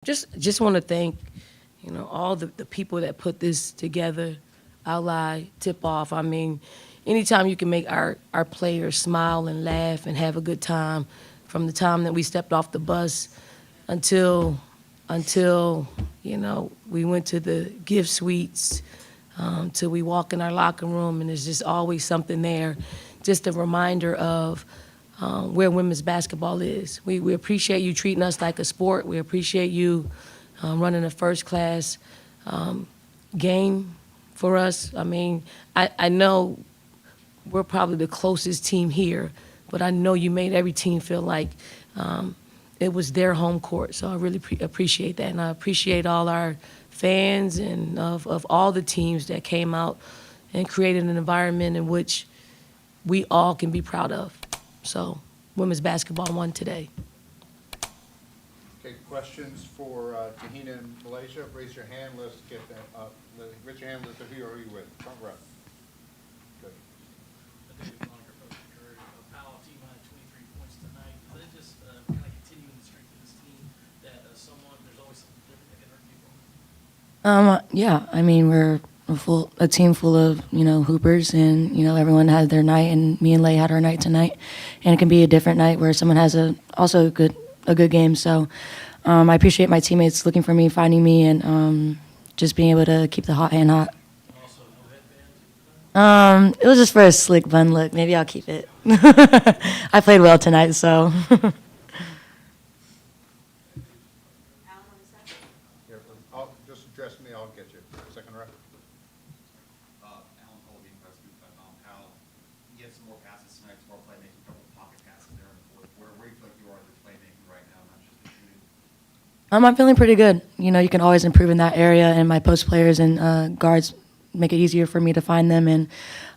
Just want to thank, all the people that put this together, Ally, Tip Off. I mean, anytime you can make our players smile and laugh and have a good time, from the time that we stepped off the bus until we went to the gift suites, till we walk in our locker room, and there's just always something there, just a reminder of where women's basketball is. We appreciate you treating us like a sport. We appreciate you running a first-class game for us. I mean, I know we're probably the closest team here, but I know you made every team feel like it was their home court. So I really appreciate that, and I appreciate all our fans and of all the teams that came out and created an environment in which we all can be proud of. So women's basketball won today. Okay, questions for Te-Hina and MiLaysia? Raise your hand. Let's get that up. Raise your hand. Let's see who are you with. Front row. Good. Paopao team had 23 points tonight. Is it just kind of continuing the strength of this team that there's always something different that can hurt people? Yeah, I mean, we're a team full of, hoopers, and, everyone had their night, and me and Lay had our night tonight. And it can be a different night where someone has also a good game. So I appreciate my teammates looking for me, finding me, and just being able to keep the hot hand hot. Also, no headbands? It was just for a slick bun look. Maybe I'll keep it. I played well tonight, so. Here, just address me. I'll get you. Second row. You had some more passes tonight, some more playmaking, a couple of pocket passes there in the fourth quarter. Where do you feel like you are in the playmaking right now, not just the shooting? I'm feeling pretty good. You can always improve in that area, and my post players and guards make it easier for me to find them. And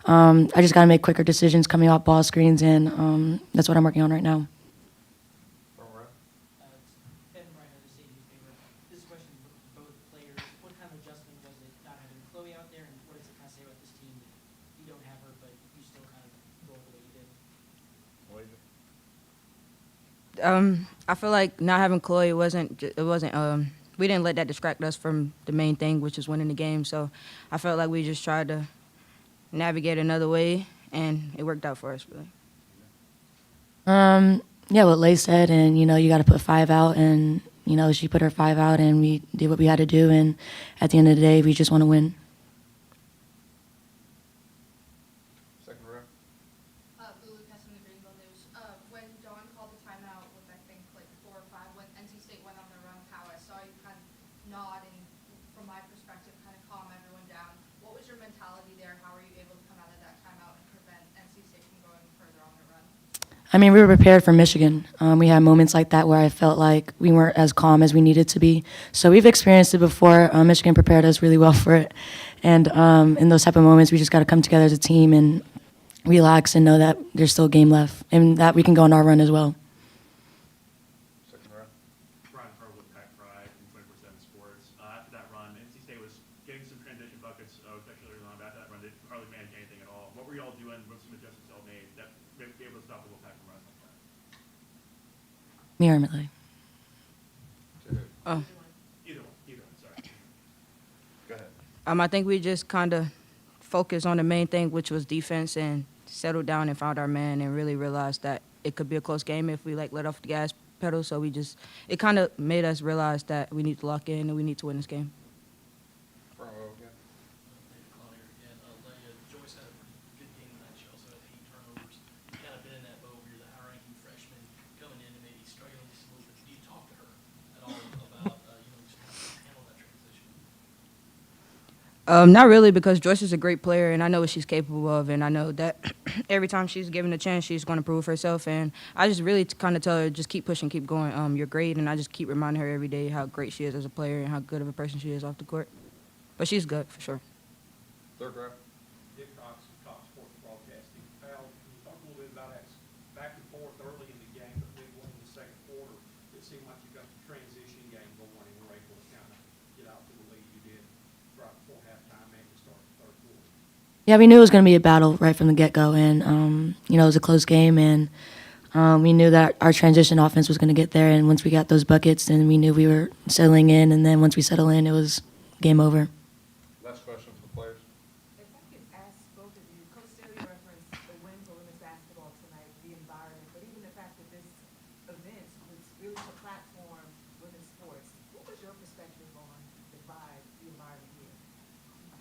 I just got to make quicker decisions coming off ball screens, and that's what I'm working on right now. Front row. Ben Ryan of the State newspaper. This question for both players. What kind of adjustment was it not having Chloe out there, and what does it kind of say about this team that you don't have her, but you still kind of roll the way you did? MiLaysia. I feel like not having Chloe we didn't let that distract us from the main thing, which is winning the game. So I felt like we just tried to navigate another way, and it worked out for us, really. Yeah, what Lay said, and you got to put 5 out, and she put her 5 out, and we did what we had to do, and at the end of the day, we just want to win. Second row. Lulu Kess from the Greenville News. When Dawn called the timeout with, I think, like 4 or 5, when NC State went on their run, how I saw you kind of nod and, from my perspective, kind of calm everyone down. What was your mentality there? How were you able to come out of that timeout and prevent NC State from going further on their run? I mean, we were prepared for Michigan. We had moments like that where I felt like we weren't as calm as we needed to be. So we've experienced it before. Michigan prepared us really well for it. And in those type of moments, we just got to come together as a team and relax and know that there's still a game left and that we can go on our run as well. Second row. Brian Crow with Pack Pride and 24/7 Sports. After that run, NC State was getting some transition buckets, especially early on. After that run, they hardly managed anything at all. What were y'all doing? What some adjustments y'all made that gave us stoppable Pack from runs like that? Me or Millie? Oh. Either one, sorry. Go ahead. I think we just kind of focused on the main thing, which was defense, and settled down and found our man and really realized that it could be a close game if we let off the gas pedal. So it kind of made us realize that we need to lock in and we need to win this game. Front row again. David Collier again. Leia, Joyce had a pretty good game tonight. She also had 8 turnovers. You kind of been in that boat where you're the high-ranking freshman coming in and maybe struggling just a little bit. Do you talk to her at all about, just how to handle that transition? Not really, because Joyce is a great player, and I know what she's capable of, and I know that every time she's given a chance, she's going to prove herself. And I just really kind of tell her, just keep pushing, keep going. You're great, and I just keep reminding her every day how great she is as a player and how good of a person she is off the court. But she's good, for sure. Third row. Dick Cox, Cox Sports Broadcasting. Pal, can you talk a little bit about that back and forth early in the game, but midway in the second quarter? It seemed like you got the transition game going and were able to kind of get out to the lead you did right before halftime and to start the third quarter. Yeah, we knew it was going to be a battle right from the get-go, and it was a close game, and We knew that our transition offense was going to get there, and once we got those buckets, then we knew we were settling in, and then once we settle in, it was game over. Last question for the players. If I could ask both of you, Coach Staley referenced the win for women's basketball tonight, the environment, but even the fact that this event was really to platform women's sports. What was your perspective on the vibe, the environment here?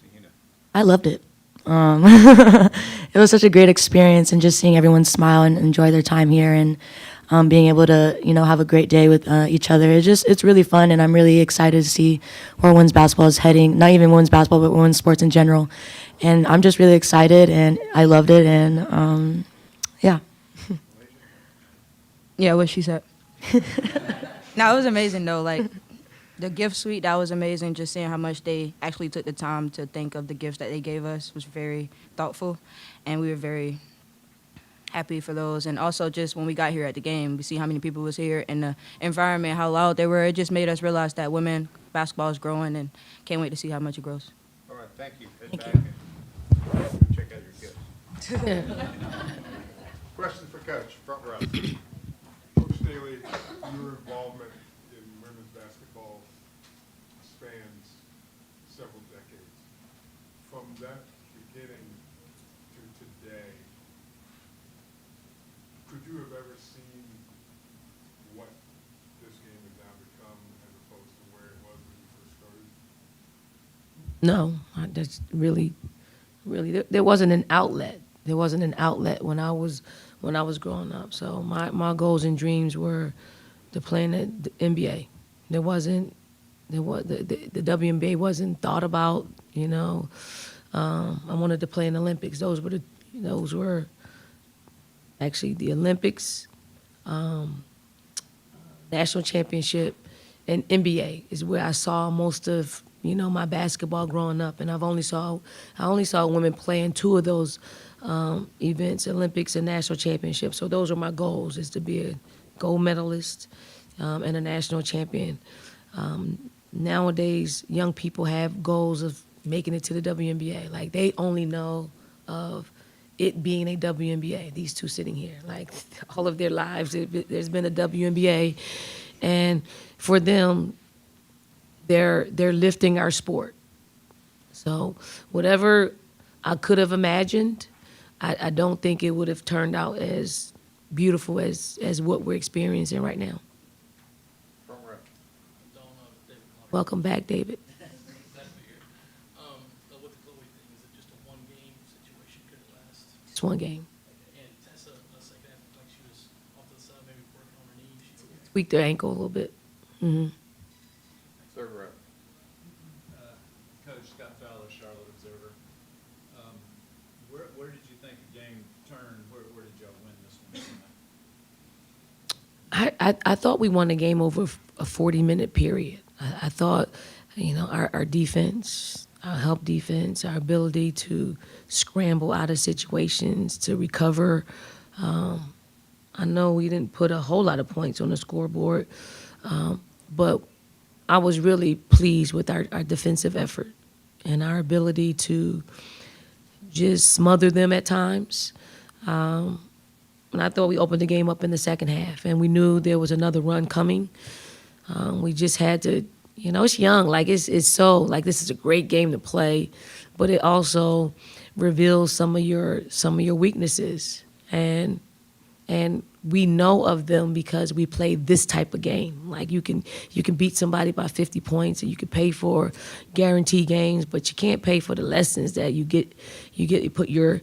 Te-Hina. I loved it. It was such a great experience, and just seeing everyone smile and enjoy their time here, and being able to, have a great day with each other. It's really fun, and I'm really excited to see where women's basketball is heading. Not even women's basketball, but women's sports in general. And I'm just really excited, and I loved it, and yeah. Yeah, what she said. No, it was amazing though. Like the gift suite, that was amazing. Just seeing how much they actually took the time to think of the gifts that they gave us was very thoughtful, and we were very happy for those. And also just when we got here at the game, we see how many people was here and the environment, how loud they were. It just made us realize that women basketball is growing, and can't wait to see how much it grows. All right, thank you. Head Thank back you. and check out your gifts. Question for Coach, front row. Coach Staley, your involvement in women's basketball spans several decades. From that beginning to today, could you have ever seen what this game has now become as opposed to where it was when you first started? No, that's really, there wasn't an outlet. There wasn't an outlet when I was growing up. So my goals and dreams were to play in the NBA. The WNBA wasn't thought about. I wanted to play in the Olympics. Those were actually the Olympics, national championship, and NBA is where I saw most of my basketball growing up. And I only saw women play in two of those events, Olympics and national championships. So those are my goals: is to be a gold medalist and a national champion. Nowadays, young people have goals of making it to the WNBA. Like, they only know of it being a WNBA, these two sitting here. Like, all of their lives, there's been a WNBA. And for them, they're lifting our sport. So whatever I could have imagined, I don't think it would have turned out as beautiful as what we're experiencing right now. Front row. David Clark. Welcome back, David. Glad to be here. With the Chloe thing, is it just a one-game situation? Could it last? It's one game. And Tessa, second half, like she was off to the side, maybe working on her knee. She's okay. Tweaked their ankle a little bit. Mm-hmm. Third row. Coach Scott Fowler, Charlotte Observer. Where did you think the game turned? Where did y'all win this one? I thought we won the game over a 40-minute period. I thought, our defense, our help defense, our ability to scramble out of situations, to recover. I know we didn't put a whole lot of points on the scoreboard, but I was really pleased with our defensive effort and our ability to just smother them at times. And I thought we opened the game up in the second half, and we knew there was another run coming. We just had to, it's young. Like, it's so, like, this is a great game to play, but it also reveals some of your weaknesses. And we know of them because we play this type of game. Like, you can beat somebody by 50 points, and you can pay for guarantee games, but you can't pay for the lessons that you put your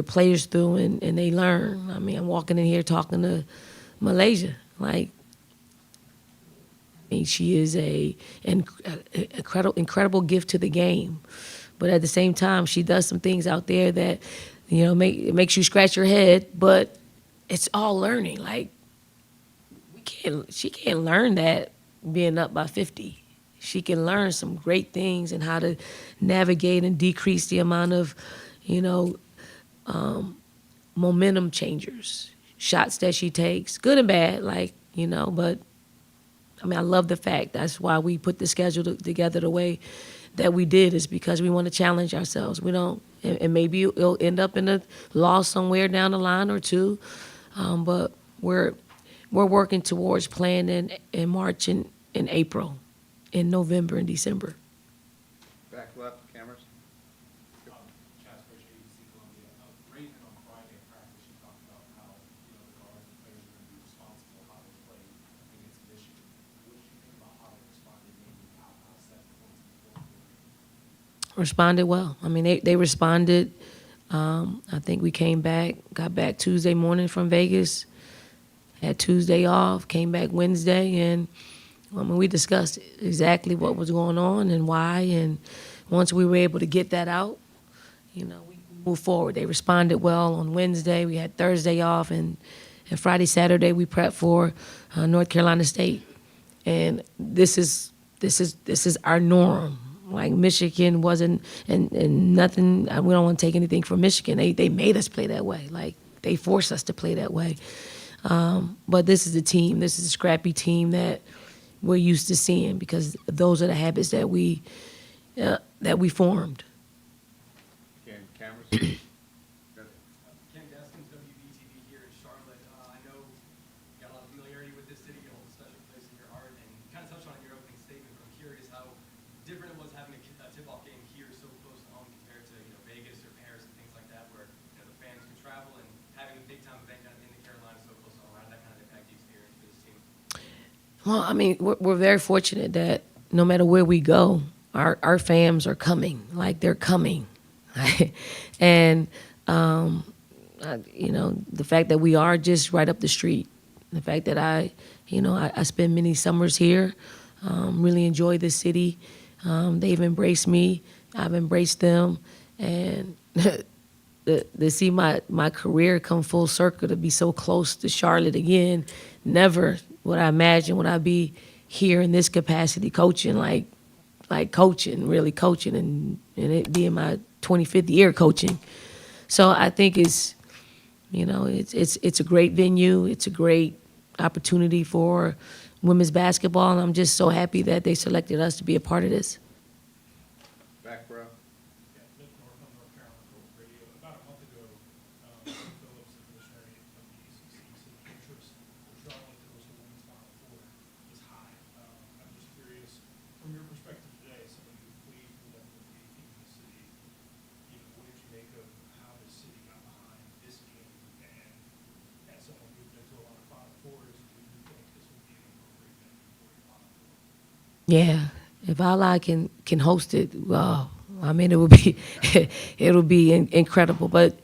players through, and they learn. I mean, I'm walking in here talking to MiLaysia. Like, she is an incredible gift to the game, but at the same time, she does some things out there that it makes you scratch your head, but it's all learning. Like, she can't learn that being up by 50. She can learn some great things and how to navigate and decrease the amount of, momentum changers, shots that she takes, good and bad, but I mean, I love the fact that's why we put the schedule together the way that we did, is because we want to challenge ourselves. We don't, and maybe it'll end up in a loss somewhere down the line or two. But we're working towards playing in March and in April, in November and December. Back left, cameras. Chaz, Coach ABC Columbia. Raven on Friday at practice, she talked about how, the guards and players are going to be responsible how they play against Michigan. What did you think about how they responded, maybe how 7 points in the fourth quarter? Responded well. I mean, they responded. I think we got back Tuesday morning from Vegas, had Tuesday off, came back Wednesday, and we discussed exactly what was going on and why. And once we were able to get that out, we moved forward. They responded well on Wednesday. We had Thursday off, and Friday, Saturday we prepped for North Carolina State. And this is our norm. Like Michigan wasn't, and nothing. We don't want to take anything from Michigan. They made us play that way. Like they forced us to play that way. But this is a team. This is a scrappy team that we're used to seeing because those are the habits that we formed. Again, cameras. Ken Gaskins, WBTV here in Charlotte. I know you got a lot of familiarity with this city, you hold a special place in your heart, and you kind of touched on it in your opening statement. But I'm curious how different it was having a tip-off game here so close to home compared to Vegas or Paris and things like that, where the fans can travel, and having a big-time event down in the Carolinas so close to home. How did that kind of impact the experience for this team? Well, I mean, we're very fortunate that no matter where we go, our fans are coming. Like they're coming, and the fact that we are just right up the street, the fact that I spend many summers here, really enjoy this city. They've embraced me, I've embraced them, and to see my career come full circle, to be so close to Charlotte again, never would I imagine would I be here in this capacity coaching, like coaching, really coaching, and it being my 25th year coaching. So I think it's a great venue. It's a great opportunity for women's basketball, and I'm just so happy that they selected us to be a part of this. Back row. Yeah, Nick North on North Carolina Public Radio. About a month ago, Tim Phillips, the commissioner of the ACC, said the interest for Charlotte to host a women's Final Four is high. I'm just curious, from your perspective today, someone who played for the WNBA team in the city, what did you make of how the city got behind this game? And as someone who's been to a lot of Final Fours, do you think this would be an appropriate venue for your Final Four? Yeah, if Allah can host it, well, I mean, it'll be incredible. But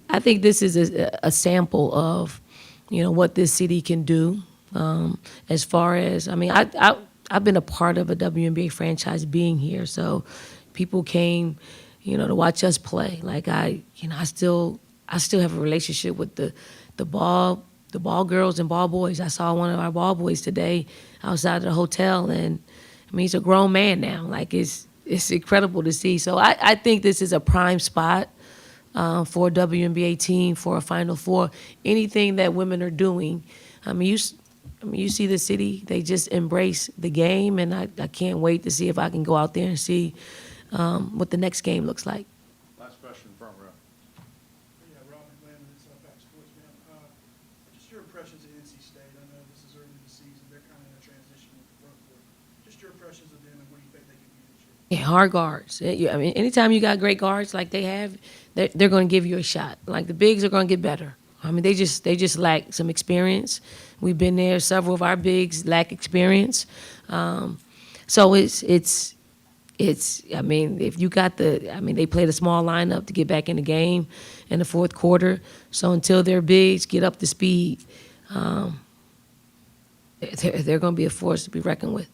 I think this is a sample of, what this city can do. As far as, I mean, I've been a part of a WNBA franchise being here, so people came, to watch us play. Like I still have a relationship with the ball girls and ball boys. I saw one of our ball boys today outside of the hotel, and I mean, he's a grown man now. Like it's incredible to see. So I think this is a prime spot for a WNBA team for a Final Four. Anything that women are doing, you see the city. They just embrace the game, and I can't wait to see if I can go out there and see what the next game looks like. Last question, front row. Yeah, Robert Glenn, it's Back Sports, man. Just your impressions of NC State. I know this is early in the season. They're kind of in a transition with the front court. Just your impressions of them and what do you think they can be this year? Yeah, hard guards. I mean, anytime you got great guards like they have, they're going to give you a shot. Like the bigs are going to get better. I mean, they just lack some experience. We've been there. Several of our bigs lack experience. So it's. I mean, if you got they played a small lineup to get back in the game in the fourth quarter. So until their bigs get up to speed, they're going to be a force to be reckoned with.